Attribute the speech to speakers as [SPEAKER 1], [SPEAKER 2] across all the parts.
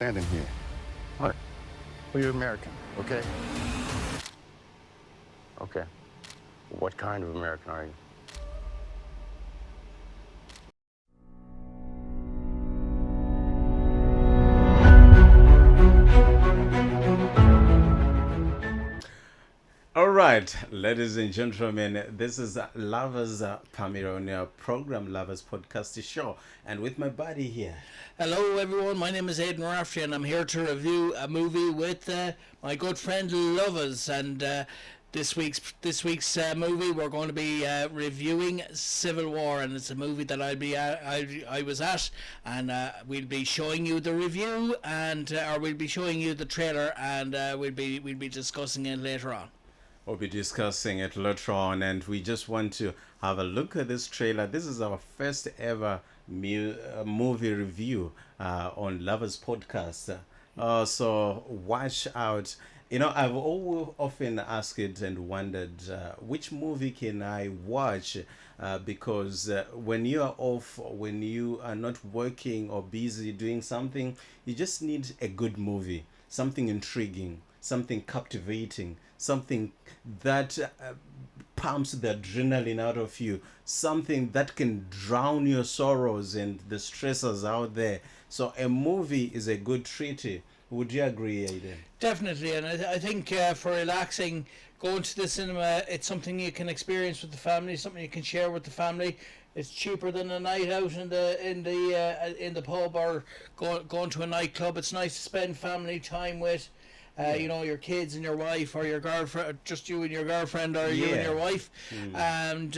[SPEAKER 1] Standing here. What? Well, you're American, okay? Okay. What kind of American are you?
[SPEAKER 2] All right, ladies and gentlemen, this is Lovers Pamironia program, Lovers Podcast Show, and with my buddy here.
[SPEAKER 3] Hello, everyone. My name is Aidan Rafferty, and I'm here to review a movie with my good friend Lovers. And this week's movie, we're going to be reviewing Civil War, and it's a movie that I was at, and we'll be showing you the review, and or we'll be showing you the trailer, and we'll be discussing it later on.
[SPEAKER 2] We'll be discussing it later on, and we just want to have a look at this trailer. This is our first ever movie review on Lovers Podcast. So watch out. You know, I've often asked it and wondered which movie can I watch because when you are off, when you are not working or busy doing something, you just need a good movie, something intriguing, something captivating, something that pumps the adrenaline out of you, something that can drown your sorrows and the stressors out there. So a movie is a good treat. Would you agree, Aiden?
[SPEAKER 3] Definitely, and I think for relaxing, going to the cinema, it's something you can experience with the family, something you can share with the family. It's cheaper than a night out in the pub or going to a nightclub. It's nice to spend family time with. You know, your kids and your wife, or your girlfriend, just you and your girlfriend, or you and your wife, and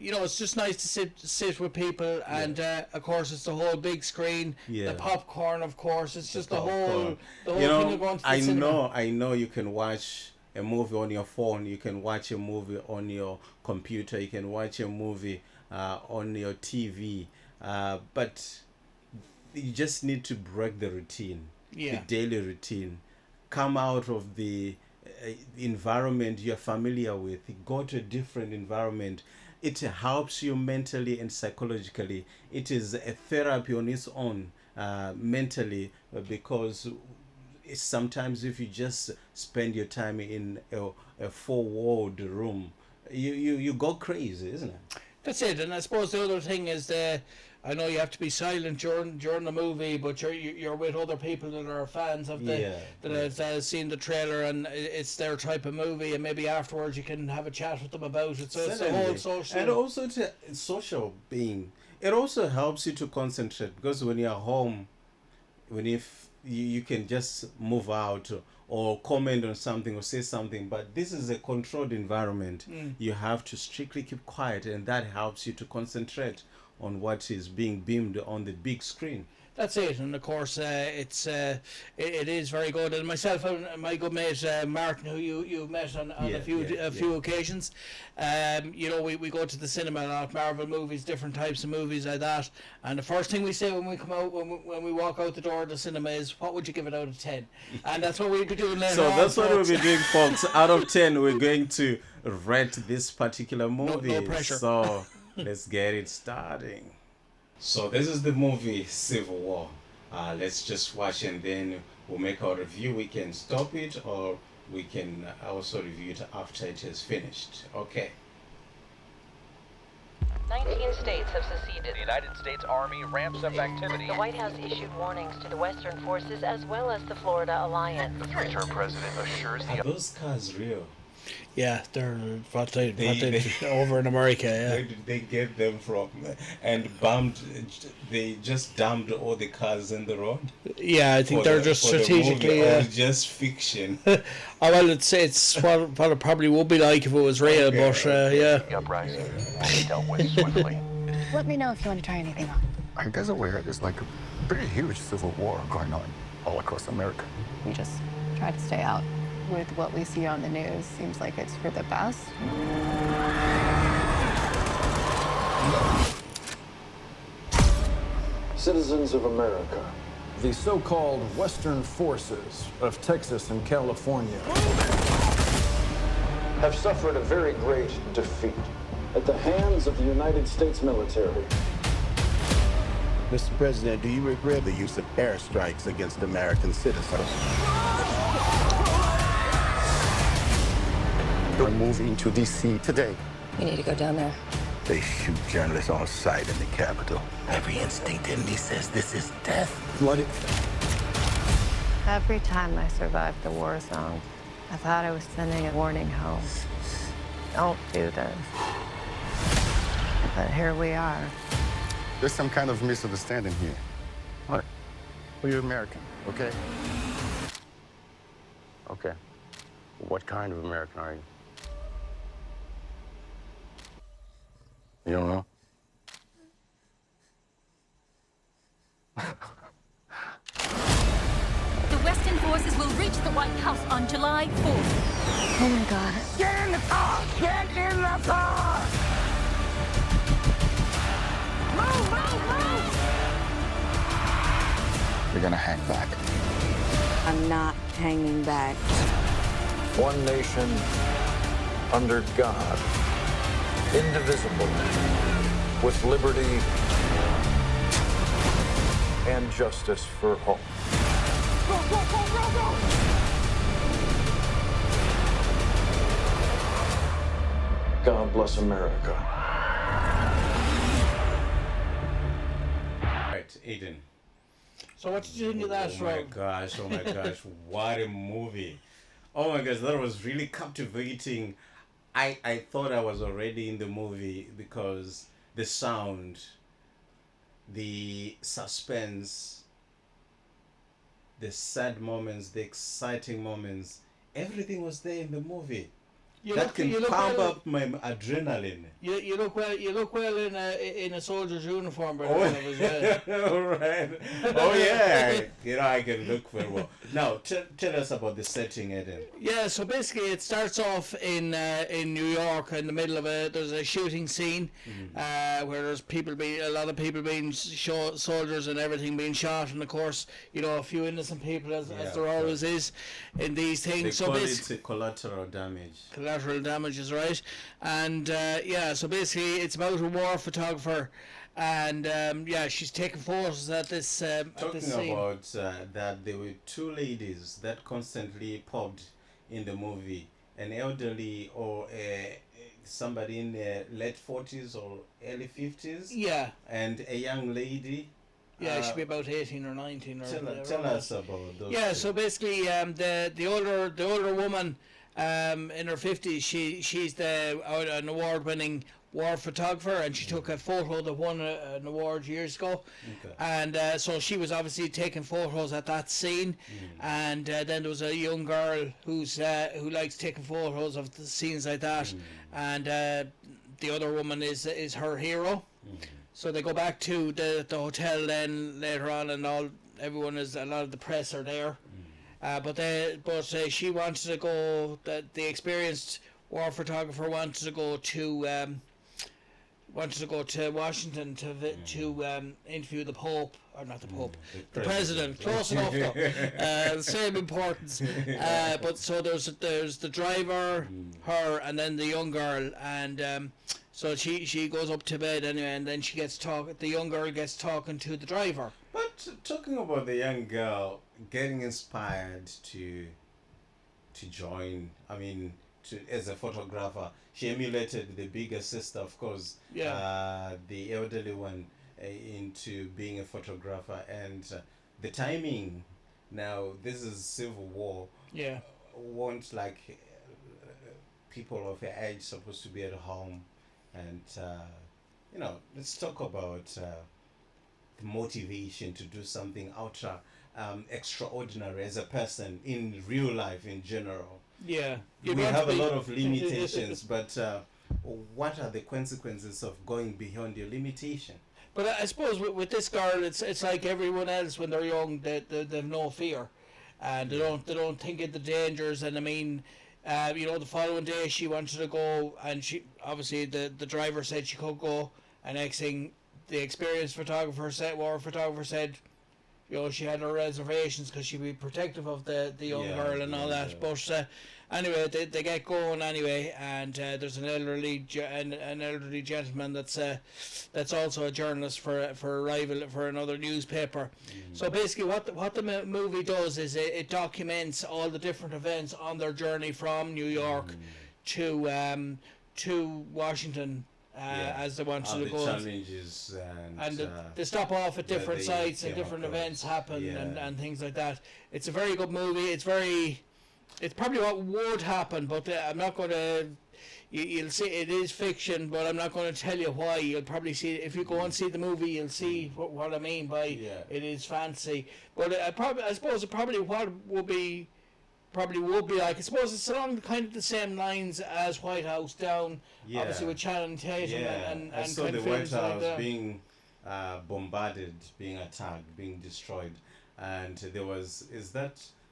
[SPEAKER 3] you know, it's just nice to sit with people, and of course, it's the whole big screen, the popcorn, of course, it's just the whole
[SPEAKER 2] You
[SPEAKER 3] thing
[SPEAKER 2] know,
[SPEAKER 3] of going to the cinema.
[SPEAKER 2] I know you can watch a movie on your phone, you can watch a movie on your computer, you can watch a movie on your TV, but you just need to break the routine, the daily routine. Come out of the environment you're familiar with, go to a different environment. It helps you mentally and psychologically. It is a therapy on its own, mentally, because sometimes if you just spend your time in a four-walled room, you go crazy, isn't it?
[SPEAKER 3] That's it, and I suppose the other thing is I know you have to be silent during the movie, but you're with other people that are fans of that have seen the trailer, and it's their type of movie, and maybe afterwards you can have a chat with them about it. So it's the whole social.
[SPEAKER 2] And also to social being. It also helps you to concentrate, because when you're home, if you can just move out or comment on something or say something, but this is a controlled environment. You have to strictly keep quiet, and that helps you to concentrate on what is being beamed on the big screen.
[SPEAKER 3] That's it, and of course it is very good. And myself and my good mate Martin, who you met on a few occasions, you know, we go to the cinema a lot, Marvel movies, different types of movies like that. And the first thing we say when we come out, when we walk out the door of the cinema, is, "What would you give it out of 10?" And that's what we'll be doing later.
[SPEAKER 2] So
[SPEAKER 3] on,
[SPEAKER 2] that's what
[SPEAKER 3] folks.
[SPEAKER 2] we'll be doing, folks. Out of 10, we're going to rate this particular movie.
[SPEAKER 3] No pressure.
[SPEAKER 2] So let's get it starting. So this is the movie Civil War. Let's just watch, and then we'll make our review. We can stop it, or we can also review it after it is finished. Okay.
[SPEAKER 4] 19 states have seceded.
[SPEAKER 5] The United States Army ramps up activity.
[SPEAKER 4] The White House issued warnings to the Western forces as well as the Florida Alliance.
[SPEAKER 5] The three-term president assures
[SPEAKER 2] Are
[SPEAKER 5] the
[SPEAKER 2] those cars real?
[SPEAKER 3] Yeah, they're what they over in America.
[SPEAKER 2] Where
[SPEAKER 3] Yeah,
[SPEAKER 2] did they get them from? And they just dumped all the cars in the road?
[SPEAKER 3] yeah. I think they're just
[SPEAKER 2] for the
[SPEAKER 3] strategically.
[SPEAKER 2] movie, or just fiction?
[SPEAKER 3] Oh well, it's what it probably would be like if it was real,
[SPEAKER 2] Okay.
[SPEAKER 3] but yeah.
[SPEAKER 5] The uprising will be dealt with swiftly.
[SPEAKER 6] Let me know if you want to try anything on.
[SPEAKER 1] I guess aware there's like a pretty huge civil war going on all across America.
[SPEAKER 6] We just try to stay out. With what we see on the news, seems like it's for the best.
[SPEAKER 7] Citizens of America, the so-called Western forces of Texas and California have suffered a very great defeat at the hands of the United States military.
[SPEAKER 8] Mr. President, do you regret the use of airstrikes against American citizens?
[SPEAKER 1] We're moving to D.C. today.
[SPEAKER 4] We need to go down there.
[SPEAKER 8] They shoot journalists on sight in the Capitol. Every instinct in me says this is death. Bloody.
[SPEAKER 6] Every time I survived the war zone, I thought I was sending a warning home. Don't do this. But here we are.
[SPEAKER 1] There's some kind of misunderstanding here. What? Well, you're American, okay? Okay. What kind of American are you? You don't know?
[SPEAKER 9] The Western forces will reach the White House on July 4th.
[SPEAKER 6] Oh my God.
[SPEAKER 8] Get in the car! Get in the car!
[SPEAKER 9] Move, move, move!
[SPEAKER 1] You're gonna hang back.
[SPEAKER 10] I'm not hanging back.
[SPEAKER 7] One nation under God, indivisible, with liberty and justice for all.
[SPEAKER 9] Go, go, go, go, go!
[SPEAKER 7] God bless America.
[SPEAKER 2] Right, Aiden.
[SPEAKER 3] So what did you think of that,
[SPEAKER 2] Oh my
[SPEAKER 3] Rob?
[SPEAKER 2] gosh, oh my gosh, what a movie. Oh my gosh, that was really captivating. I thought I was already in the movie because the sound, the suspense, the sad moments, the exciting moments, everything was there in the movie.
[SPEAKER 3] You
[SPEAKER 2] That
[SPEAKER 3] look,
[SPEAKER 2] can
[SPEAKER 3] you look
[SPEAKER 2] pump
[SPEAKER 3] well,
[SPEAKER 2] up my adrenaline.
[SPEAKER 3] you look well. You look well in a soldier's uniform, but
[SPEAKER 2] Oh,
[SPEAKER 3] as well.
[SPEAKER 2] all right. Oh yeah, I can look very well. Now, tell us about the setting, Eden.
[SPEAKER 3] Yeah, so basically it starts off in New York in the middle of there's a shooting scene where there's a lot of people being soldiers and everything being shot, and of course a few innocent people as there always is in these things.
[SPEAKER 2] They
[SPEAKER 3] So
[SPEAKER 2] call
[SPEAKER 3] basically
[SPEAKER 2] it collateral damage.
[SPEAKER 3] collateral damage is right, and so basically it's about a war photographer, and she's taking photos at this
[SPEAKER 2] Talking
[SPEAKER 3] scene.
[SPEAKER 2] about that, there were two ladies that constantly popped in the movie, an elderly or somebody in their late 40s or early 50s,
[SPEAKER 3] Yeah,
[SPEAKER 2] and a young lady.
[SPEAKER 3] it should be about 18 or 19 or
[SPEAKER 2] Tell us about those.
[SPEAKER 3] Yeah,
[SPEAKER 2] two.
[SPEAKER 3] so basically, the older woman, in her 50s, she's an award-winning war photographer, and she took a photo that won an award years ago,
[SPEAKER 2] Okay.
[SPEAKER 3] and so she was obviously taking photos at that scene, and then there was a young girl who likes taking photos of the scenes like that, and the other woman is her hero. So they go back to the hotel then later on, and a lot of the press are there. But she wanted to go. The experienced war photographer wanted to go to Washington to interview the Pope, or not the Pope, the president. Close enough though. Same importance. But so there's the driver, her, and then the young girl, and so she goes up to bed anyway, and then the young girl gets talking to the driver.
[SPEAKER 2] But talking about the young girl getting inspired to join, as a photographer, she emulated the bigger sister, of course, the elderly one, into being a photographer, and the timing. Now this is Civil War.
[SPEAKER 3] Yeah.
[SPEAKER 2] Won't people of her age supposed to be at home, and let's talk about the motivation to do something ultra extraordinary as a person in real life in general.
[SPEAKER 3] Yeah.
[SPEAKER 2] We have a lot of limitations, but what are the consequences of going beyond your limitation?
[SPEAKER 3] But I suppose with this girl, it's like everyone else when they're young. They've no fear, and they don't think of the dangers. And the following day she wanted to go, and she obviously the driver said she could go, and next thing the experienced war photographer said, you know, she had her reservations because she'd be protective of the young girl and all that. But anyway, they get going anyway, and there's an elderly gentleman that's also a journalist for Arrival for another newspaper. So basically, what the movie does is it documents all the different events on their journey from New York to Washington. As they wanted to go,
[SPEAKER 2] challenges and
[SPEAKER 3] they stop off at different sites and
[SPEAKER 2] came
[SPEAKER 3] different
[SPEAKER 2] across.
[SPEAKER 3] events happen and things like that. It's a very good movie. It's probably what would happen, but I'm not going to. You'll see it is fiction, but I'm not going to tell you why. You'll probably see if you go and see the movie, you'll see what I mean by it is fantasy. But I suppose it probably would be like, I suppose it's along kind of the same lines as White House Down, obviously with Channing Tatum and
[SPEAKER 2] I saw
[SPEAKER 3] kind
[SPEAKER 2] the
[SPEAKER 3] of
[SPEAKER 2] White
[SPEAKER 3] films
[SPEAKER 2] House
[SPEAKER 3] like
[SPEAKER 2] being bombarded, being attacked, being destroyed, and there was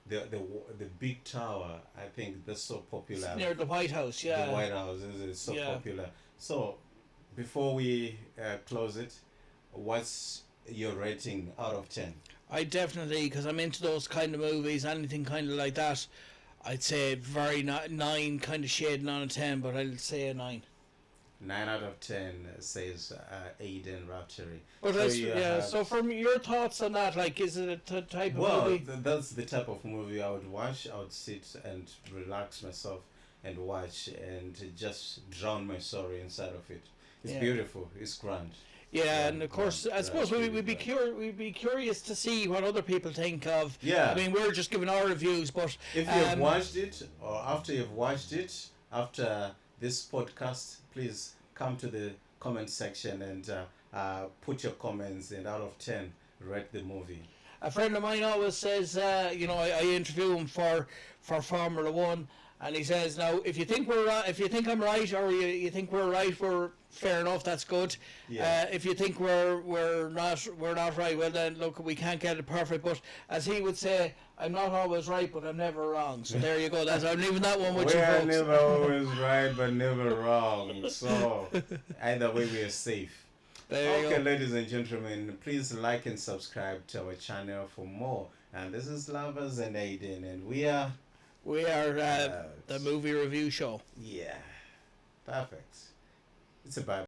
[SPEAKER 2] the big tower. I think that's so popular
[SPEAKER 3] near the White House.
[SPEAKER 2] The White House is so popular. So before we close it, what's your rating out of 10?
[SPEAKER 3] I definitely, because I'm into those kind of movies, anything kind of like that, I'd say very 9, kind of shading on a 10, but I'll say a 9.
[SPEAKER 2] 9 out of 10 says Aiden Raftery.
[SPEAKER 3] But so from your thoughts on that, like, is it a type of movie?
[SPEAKER 2] Well, that's the type of movie I would watch. I would sit and relax myself and watch and just drown my sorrow inside of it. It's beautiful. It's grand.
[SPEAKER 3] Yeah, and of course, I suppose we'd be curious to see what other people think of.
[SPEAKER 2] Yeah.
[SPEAKER 3] I mean, we're just giving our reviews, but
[SPEAKER 2] if you've watched it, or after you've watched it, after this podcast, please come to the comment section and put your comments, and out of 10, rate the movie.
[SPEAKER 3] A friend of mine always says, I interview him for Formula One, and he says, now, if you think I'm right, or you think we're right, we're fair enough. That's good.
[SPEAKER 2] Yeah.
[SPEAKER 3] If you think we're not right, well then look, we can't get it perfect. But as he would say, I'm not always right, but I'm never wrong. So there you go. I'm leaving that one with you folks.
[SPEAKER 2] We're never always right, but never wrong. So either way, we are safe. Okay, ladies and gentlemen, please like and subscribe to our channel for more. And this is Lovers and Aiden, and we are
[SPEAKER 3] the movie review show.
[SPEAKER 2] Yeah, perfect. It's a bye.